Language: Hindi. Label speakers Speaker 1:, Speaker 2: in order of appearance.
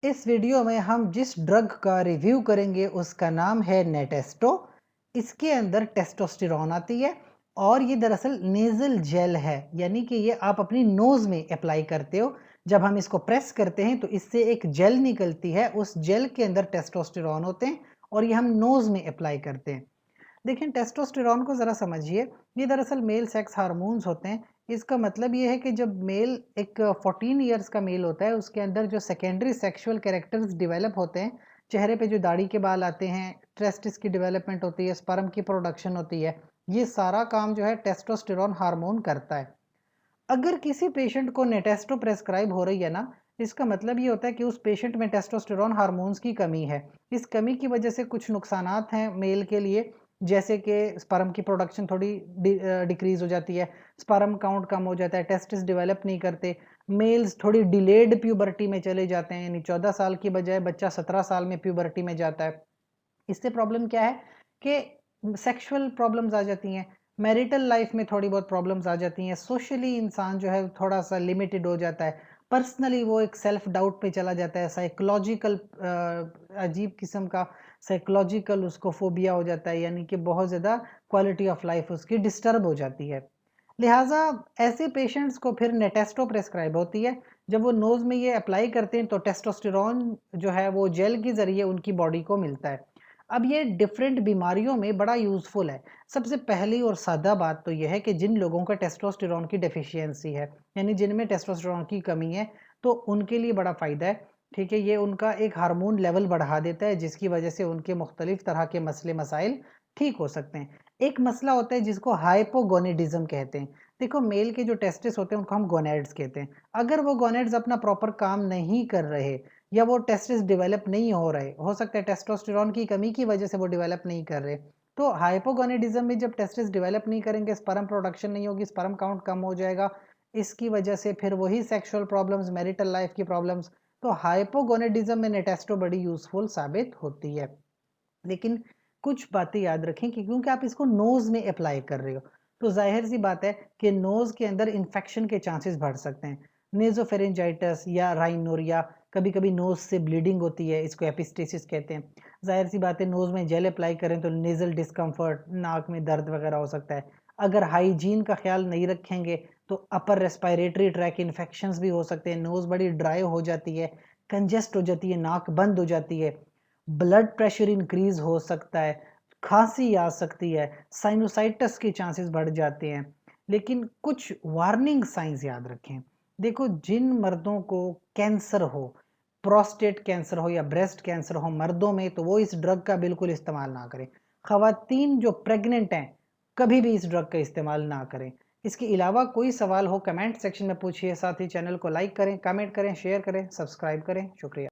Speaker 1: इस वीडियो में हम जिस ड्रग का रिव्यू करेंगे उसका नाम है नेटेस्टो। इसके अंदर टेस्टोस्टेरोन आती है और ये दरअसल नेज़ल जेल है, यानी कि ये आप अपनी नोज़ में अप्लाई करते हो। जब हम इसको प्रेस करते हैं तो इससे एक जेल निकलती है, उस जेल के अंदर टेस्टोस्टेरोन होते हैं और ये हम नोज़ में अप्लाई करते हैं। देखिए टेस्टोस्टेरोन को ज़रा समझिए, ये दरअसल मेल सेक्स हार्मोन्स होते हैं। इसका मतलब ये है कि जब मेल एक 14 ईयर्स का मेल होता है, उसके अंदर जो सेकेंडरी सेक्सुअल कैरेक्टर्स डेवलप होते हैं, चेहरे पे जो दाढ़ी के बाल आते हैं, टेस्टिस की डेवलपमेंट होती है, स्पर्म की प्रोडक्शन होती है, ये सारा काम जो है टेस्टोस्टेरोन हार्मोन करता है। अगर किसी पेशेंट को नेटेस्टो प्रेस्क्राइब हो रही है ना, इसका मतलब ये होता है कि उस पेशेंट में टेस्टोस्टेरोन हार्मोन्स की कमी है। इस कमी की वजह से कुछ नुकसानात हैं मेल के लिए, जैसे कि स्पर्म की प्रोडक्शन थोड़ी डिक्रीज हो जाती है, स्पर्म काउंट कम हो जाता है, टेस्टिस डेवलप नहीं करते, मेल्स थोड़ी डिलेड प्यूबर्टी में चले जाते हैं, यानी 14 साल की बजाय बच्चा 17 साल में प्यूबर्टी में जाता है। इससे प्रॉब्लम क्या है कि सेक्सुअल प्रॉब्लम्स आ जाती हैं, मैरिटल लाइफ में थोड़ी बहुत प्रॉब्लम्स आ जाती हैं, सोशली इंसान जो है थोड़ा सा लिमिटेड हो जाता है, पर्सनली वो एक सेल्फ डाउट पे चला जाता है, साइकोलॉजिकल अजीब किस्म का साइकोलॉजिकल उसको फोबिया हो जाता है, यानी कि बहुत ज़्यादा क्वालिटी ऑफ लाइफ उसकी डिस्टर्ब हो जाती है। लिहाजा ऐसे पेशेंट्स को फिर नेटेस्टो प्रेस्क्राइब होती है। जब वो नोज़ में ये अप्लाई करते हैं तो टेस्टोस्टेरोन जो है वो जेल के ज़रिए उनकी बॉडी को मिलता है। अब ये डिफरेंट बीमारियों में बड़ा यूज़फुल है। सबसे पहली और सादा बात तो ये है कि जिन लोगों का टेस्टोस्टेरोन की डेफिशिएंसी है, यानी जिनमें टेस्टोस्टेरोन की कमी है, तो उनके लिए बड़ा फ़ायदा है। ठीक है, ये उनका एक हार्मोन लेवल बढ़ा देता है, जिसकी वजह से उनके मुख्तलिफ तरह के मसले मसाइल ठीक हो सकते हैं। एक मसला होता है जिसको हाइपोगोनेडिज्म कहते हैं। देखो मेल के जो टेस्टिस होते हैं उनको हम गोनेड्स कहते हैं। अगर वो गोनेड्स अपना प्रॉपर काम नहीं कर रहे या वो टेस्टिस डेवलप नहीं हो रहे, हो सकता है टेस्टोस्टेरोन की कमी की वजह से वो डेवलप नहीं कर रहे, तो हाइपोगोनेडिज्म में जब टेस्टिस डेवलप नहीं करेंगे, स्पर्म प्रोडक्शन नहीं होगी, स्पर्म काउंट कम हो जाएगा, इसकी वजह से फिर वही सेक्सुअल प्रॉब्लम्स, मैरिटल लाइफ की प्रॉब्लम्स। तो हाइपोगोनेडिज्म में नेटेस्टो बड़ी यूजफुल साबित होती है। लेकिन कुछ बातें याद रखें कि क्योंकि आप इसको नोज़ में अप्लाई कर रहे हो, तो जाहिर सी बात है कि नोज़ के अंदर इन्फेक्शन के चांसेस बढ़ सकते हैं। नेज़ोफेरेंजाइटिस या राइनोरिया, कभी कभी नोज़ से ब्लीडिंग होती है, इसको एपिस्टेसिस कहते हैं। जाहिर सी बात है नोज़ में जेल अप्लाई करें तो नेज़ल डिस्कम्फर्ट, नाक में दर्द वगैरह हो सकता है। अगर हाइजीन का ख्याल नहीं रखेंगे तो अपर रेस्पिरेटरी ट्रैक इन्फेक्शंस भी हो सकते हैं, नोज़ बड़ी ड्राई हो जाती है, कंजेस्ट हो जाती है, नाक बंद हो जाती है, ब्लड प्रेशर इंक्रीज हो सकता है, खांसी आ सकती है, साइनोसाइटिस के चांसेस बढ़ जाते हैं। लेकिन कुछ वार्निंग साइंस याद रखें। देखो जिन मर्दों को कैंसर हो, प्रोस्टेट कैंसर हो या ब्रेस्ट कैंसर हो मर्दों में, तो वो इस ड्रग का बिल्कुल इस्तेमाल ना करें। खवातीन जो प्रेग्नेंट हैं कभी भी इस ड्रग का इस्तेमाल ना करें। इसके अलावा कोई सवाल हो कमेंट सेक्शन में पूछिए, साथ ही चैनल को लाइक करें, कमेंट करें, शेयर करें, सब्सक्राइब करें। शुक्रिया।